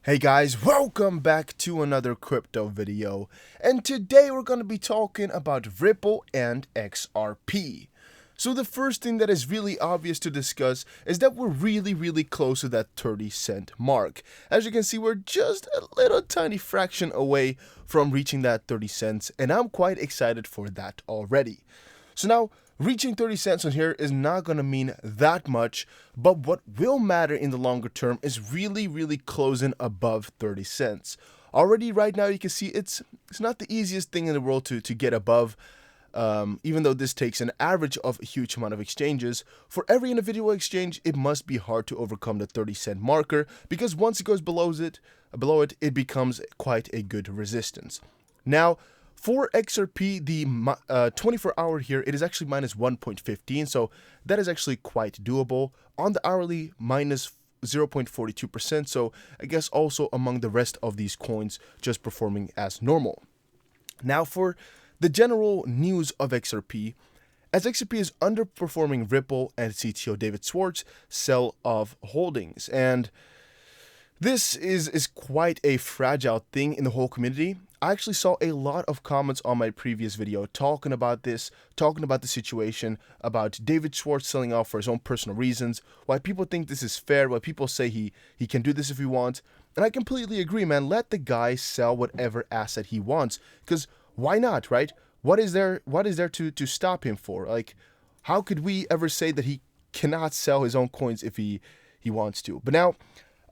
Hey guys, welcome back to another crypto video, and today we're going to be talking about Ripple and XRP. So the first thing that is really obvious to discuss is that we're really close to that 30-cent mark. As you can see, we're just a little tiny fraction away from reaching that 30 cents, and I'm quite excited for that already. So now, reaching 30 cents on here is not going to mean that much, but what will matter in the longer term is really closing above 30 cents. Already right now you can see it's not the easiest thing in the world to get above, even though this takes an average of a huge amount of exchanges. For every individual exchange, it must be hard to overcome the 30-cent marker, because once it goes below it, it becomes quite a good resistance. Now, for XRP, the 24-hour here, it is actually minus 1.15, so that is actually quite doable. On the hourly, minus 0.42%, so I guess also among the rest of these coins just performing as normal. Now for the general news of XRP, as XRP is underperforming Ripple and CTO David Schwartz sell of holdings, and this is quite a fragile thing in the whole community. I actually saw a lot of comments on my previous video talking about this, talking about the situation, about David Schwartz selling off for his own personal reasons, why people think this is fair, why people say he can do this if he wants. And I completely agree, man. Let the guy sell whatever asset he wants, because why not, right? What is there to stop him for? Like, how could we ever say that he cannot sell his own coins if he wants to? But now,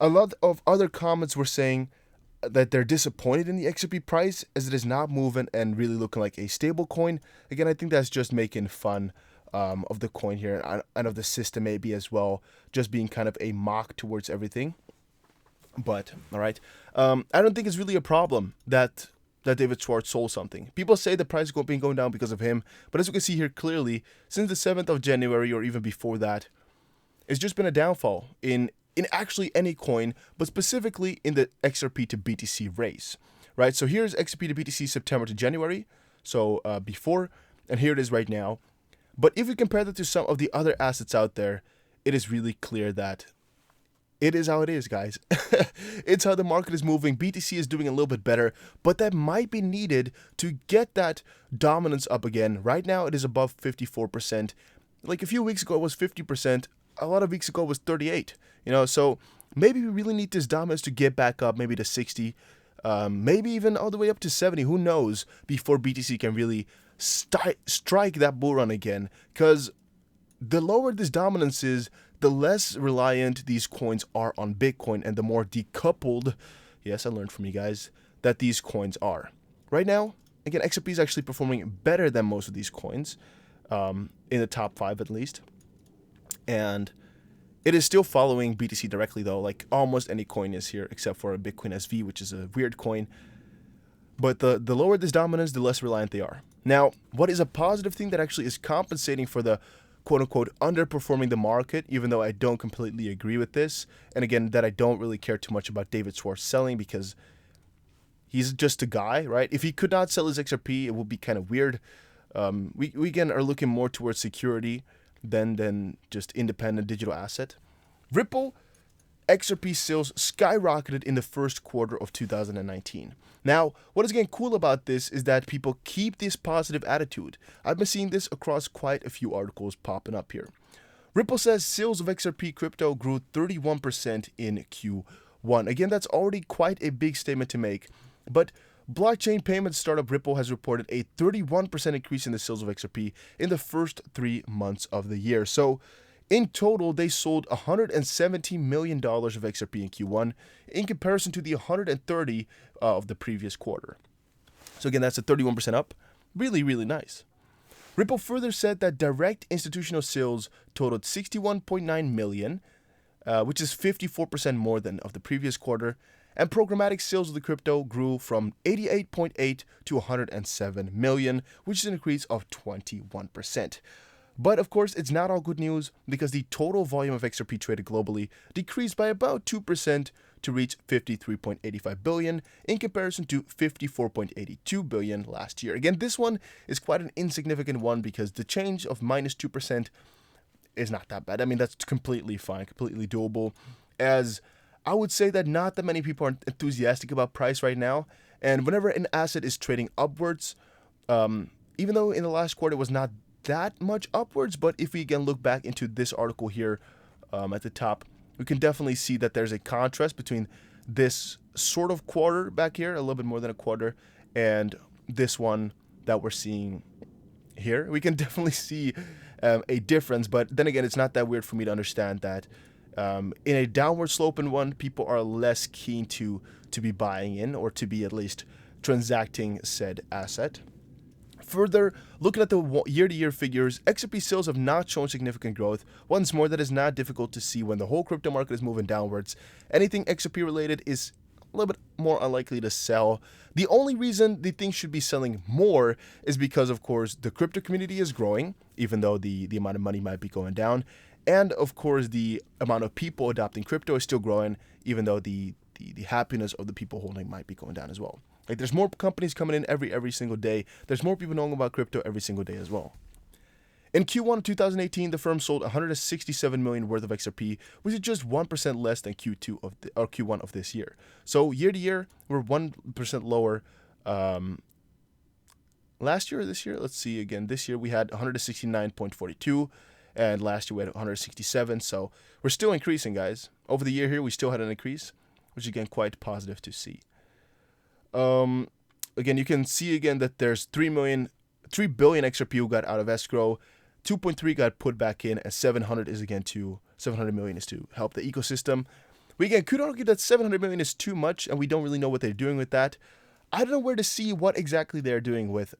a lot of other comments were saying that they're disappointed in the XRP price as it is not moving and really looking like a stable coin. Again, I think that's just making fun of the coin here and of the system maybe as well, just being kind of a mock towards everything. But, all right, I don't think it's really a problem that David Schwartz sold something. People say the price has been going down because of him, but as you can see here clearly, since the 7th of January or even before that, it's just been a downfall in actually any coin, but specifically in the XRP to BTC race, right? So here's XRP to BTC September to January, so before, and here it is right now. But if we compare that to some of the other assets out there, it is really clear that it is how it is, guys. It's how the market is moving. BTC is doing a little bit better, but that might be needed to get that dominance up again. Right now, it is above 54%. Like a few weeks ago, it was 50%. A lot of weeks ago, it was 38%. So maybe we really need this dominance to get back up, maybe to 60, maybe even all the way up to 70. Who knows? Before BTC can really strike that bull run again, because the lower this dominance is, the less reliant these coins are on Bitcoin, and the more decoupled, yes, I learned from you guys, that these coins are. Right now, again, XRP is actually performing better than most of these coins, in the top 5 at least. And it is still following BTC directly, though, like almost any coin is here, except for a Bitcoin SV, which is a weird coin. But the lower this dominance, the less reliant they are. Now, what is a positive thing that actually is compensating for the quote-unquote underperforming the market, even though I don't completely agree with this, and again, that I don't really care too much about David Schwartz selling, because he's just a guy, right? If he could not sell his XRP, it would be kind of weird. We again are looking more towards security than just independent digital asset. Ripple XRP sales skyrocketed in the first quarter of 2019. Now, what is getting cool about this is that people keep this positive attitude. I've been seeing this across quite a few articles popping up here. Ripple says sales of XRP crypto grew 31% in Q1. Again, that's already quite a big statement to make, but blockchain payment startup Ripple has reported a 31% increase in the sales of XRP in the first 3 months of the year. So in total, they sold $117 million of XRP in Q1 in comparison to the $130 of the previous quarter. So again, that's a 31% up. Really nice. Ripple further said that direct institutional sales totaled $61.9 million, which is 54% more than of the previous quarter. And programmatic sales of the crypto grew from 88.8 to 107 million, which is an increase of 21%. But of course, it's not all good news, because the total volume of XRP traded globally decreased by about 2% to reach 53.85 billion in comparison to 54.82 billion last year. Again, this one is quite an insignificant one, because the change of minus 2% is not that bad. I mean, that's completely fine, completely doable, as I would say that not that many people are enthusiastic about price right now. And whenever an asset is trading upwards, even though in the last quarter it was not that much upwards, but if we again look back into this article here at the top, we can definitely see that there's a contrast between this sort of quarter back here, a little bit more than a quarter, and this one that we're seeing here. We can definitely see a difference, but then again, it's not that weird for me to understand that in a downward sloping one, people are less keen to be buying in, or to be at least transacting said asset. Further, looking at the year-to-year figures, XRP sales have not shown significant growth. Once more, that is not difficult to see when the whole crypto market is moving downwards. Anything XRP related is a little bit more unlikely to sell. The only reason the thing should be selling more is because, of course, the crypto community is growing, even though the amount of money might be going down. And, of course, the amount of people adopting crypto is still growing, even though the happiness of the people holding might be going down as well. Like, there's more companies coming in every single day. There's more people knowing about crypto every single day as well. In Q1 of 2018, the firm sold 167 million worth of XRP, which is just 1% less than Q1 of this year. So year to year, we're 1% lower. Last year or this year, let's see again. This year we had 169.42, and last year we had 167. So we're still increasing, guys. Over the year here, we still had an increase, which is again quite positive to see. Again, you can see again that there's 3 billion XRP who got out of escrow, 2.3 got put back in, and 700 million is to help the ecosystem. We again could argue that 700 million is too much, and we don't really know what they're doing with that. I don't know where to see what exactly they're doing with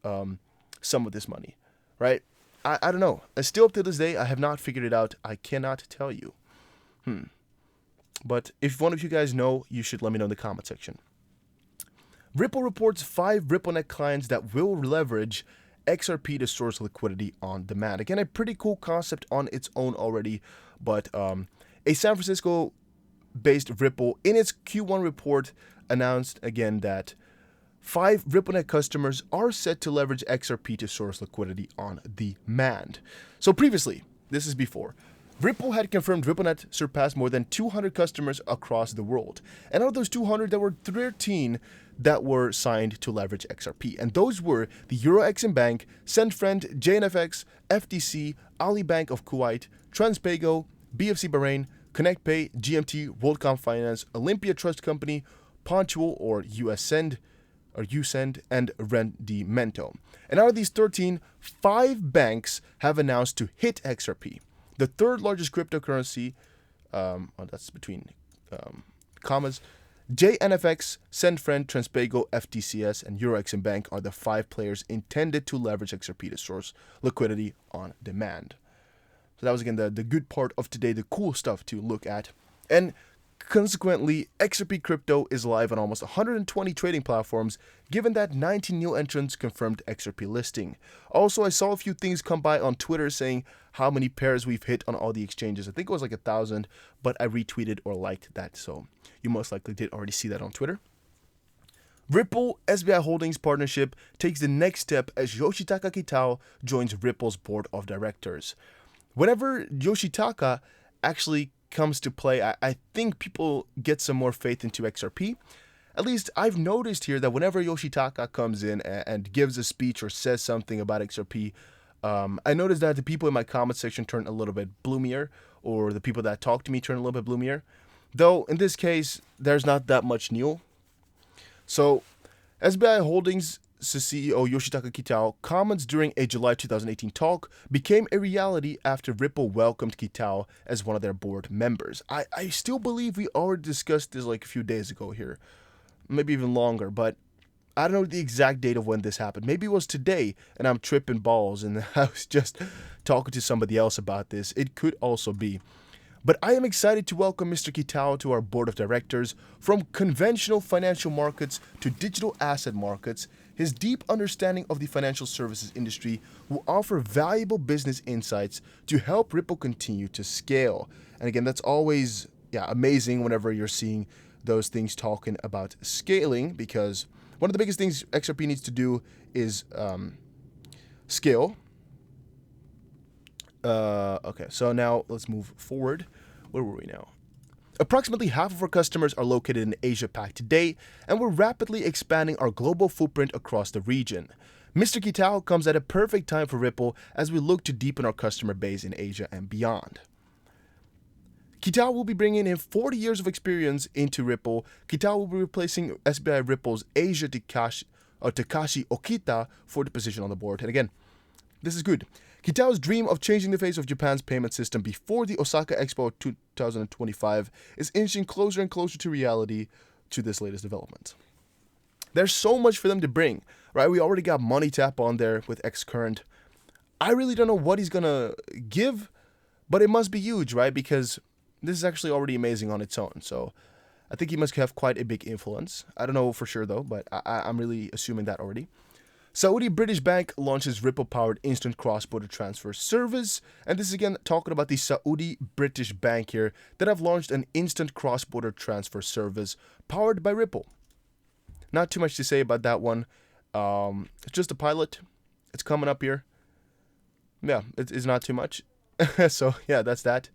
some of this money, right? I don't know. And still up to this day, I have not figured it out. I cannot tell you. But if one of you guys know, you should let me know in the comment section. Ripple reports 5 RippleNet clients that will leverage XRP to source liquidity on demand. Again, a pretty cool concept on its own already, but a San Francisco-based Ripple in its Q1 report announced again that 5 RippleNet customers are set to leverage XRP to source liquidity on demand. So previously, this is before, Ripple had confirmed RippleNet surpassed more than 200 customers across the world. And out of those 200, there were 13 that were signed to leverage XRP. And those were the EuroXim Bank, SendFriend, JNFX, FTC, Ali Bank of Kuwait, Transpago, BFC Bahrain, ConnectPay, GMT, WorldCom Finance, Olympia Trust Company, Pontual or USend, and Rendimento. And out of these 13, 5 banks have announced to hit XRP. The third largest cryptocurrency, that's between commas, JNFX, SendFriend, Transpago, FTCS, and EuroXim Bank are the 5 players intended to leverage XRP to source liquidity on demand. So that was again the good part of today, the cool stuff to look at. And consequently, XRP crypto is live on almost 120 trading platforms, given that 19 new entrants confirmed XRP listing. Also, I saw a few things come by on Twitter saying how many pairs we've hit on all the exchanges. I think it was like 1,000, but I retweeted or liked that, so you most likely did already see that on Twitter. Ripple SBI Holdings partnership takes the next step as Yoshitaka Kitao joins Ripple's board of directors. Whenever Yoshitaka actually comes to play, I think people get some more faith into XRP. At least I've noticed here that whenever Yoshitaka comes in and gives a speech or says something about XRP, I noticed that the people in my comment section turn a little bit bloomier, or the people that talk to me turn a little bit bloomier. Though in this case, there's not that much new. So SBI Holdings CEO Yoshitaka Kitao comments during a July 2018 talk became a reality after Ripple welcomed Kitao as one of their board members. I still believe we already discussed this like a few days ago here, maybe even longer, but I don't know the exact date of when this happened. Maybe it was today and I'm tripping balls and I was just talking to somebody else about this. It could also be. But I am excited to welcome Mr. Kitao to our board of directors. From conventional financial markets to digital asset markets, his deep understanding of the financial services industry will offer valuable business insights to help Ripple continue to scale. And again, that's always amazing whenever you're seeing those things talking about scaling, because one of the biggest things XRP needs to do is scale. Okay, so now let's move forward. Where were we now? Approximately half of our customers are located in Asia Pac today, and we're rapidly expanding our global footprint across the region. Mr. Kitao comes at a perfect time for Ripple as we look to deepen our customer base in Asia and beyond. Kitao will be bringing in 40 years of experience into Ripple. Kitao will be replacing SBI Ripple's Asia Takashi Okita for the position on the board. And again, this is good. Kitao's dream of changing the face of Japan's payment system before the Osaka Expo 2025 is inching closer and closer to reality to this latest development. There's so much for them to bring, right? We already got Money Tap on there with Xcurrent. I really don't know what he's going to give, but it must be huge, right? Because this is actually already amazing on its own. So I think he must have quite a big influence. I don't know for sure, though, but I'm really assuming that already. Saudi British Bank launches Ripple-powered instant cross-border transfer service. And this is again talking about the Saudi British Bank here that have launched an instant cross-border transfer service powered by Ripple. Not too much to say about that one. It's just a pilot. It's coming up here. Yeah, it's not too much. So yeah, that's that.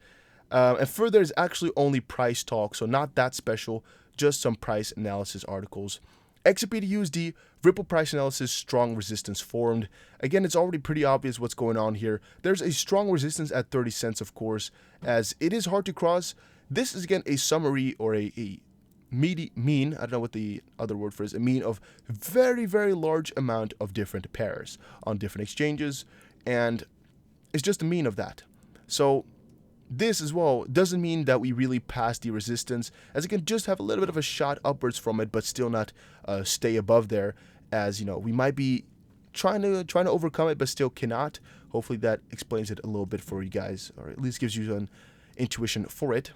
And further is actually only price talk, so not that special, just some price analysis articles. XRP to USD, Ripple Price Analysis, strong resistance formed. Again, it's already pretty obvious what's going on here. There's a strong resistance at 30 cents, of course, as it is hard to cross. This is, again, a summary or a mean, I don't know what the other word for it is, a mean of very, very large amount of different pairs on different exchanges, and it's just a mean of that. So this as well doesn't mean that we really pass the resistance, as it can just have a little bit of a shot upwards from it, but still not stay above there, as you know, we might be trying to overcome it, but still cannot. Hopefully that explains it a little bit for you guys, or at least gives you an intuition for it.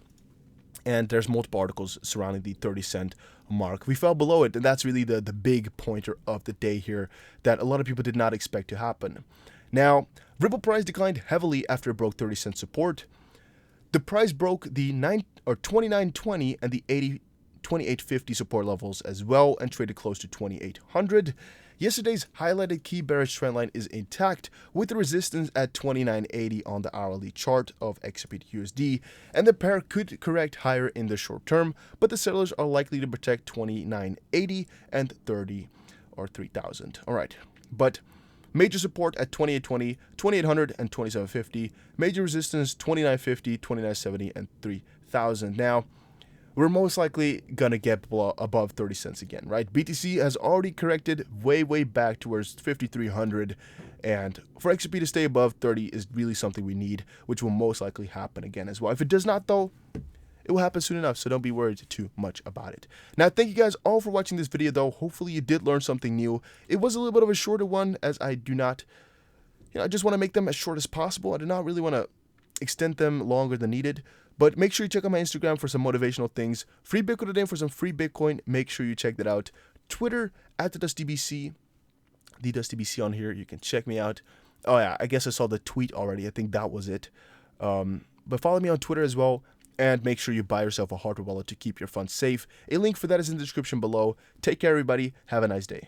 And there's multiple articles surrounding the 30-cent mark. We fell below it, and that's really the big pointer of the day here that a lot of people did not expect to happen. Now, Ripple price declined heavily after it broke 30-cent support. The price broke the 29.20 and the 28.50 support levels as well and traded close to 2800. Yesterday's highlighted key bearish trendline is intact with the resistance at 29.80 on the hourly chart of XRP to USD, and the pair could correct higher in the short term, but the sellers are likely to protect 29.80 and 30 or 3000. All right, but major support at 2820, 2800, and 2750. Major resistance 2950, 2970, and 3000. Now, we're most likely gonna get above 30 cents again, right? BTC has already corrected way back towards 5300, and for XRP to stay above 30 is really something we need, which will most likely happen again as well. If it does not, though, it will happen soon enough, so don't be worried too much about it. Now, thank you guys all for watching this video, though. Hopefully you did learn something new. It was a little bit of a shorter one, as I do not, I just want to make them as short as possible. I do not really want to extend them longer than needed. But make sure you check out my Instagram for some motivational things. Free Bitcoin today for some free Bitcoin. Make sure you check that out. Twitter, @TheDustDBC. TheDustDBC on here. You can check me out. Oh, yeah, I guess I saw the tweet already. I think that was it. But follow me on Twitter as well. And make sure you buy yourself a hardware wallet to keep your funds safe. A link for that is in the description below. Take care, everybody. Have a nice day.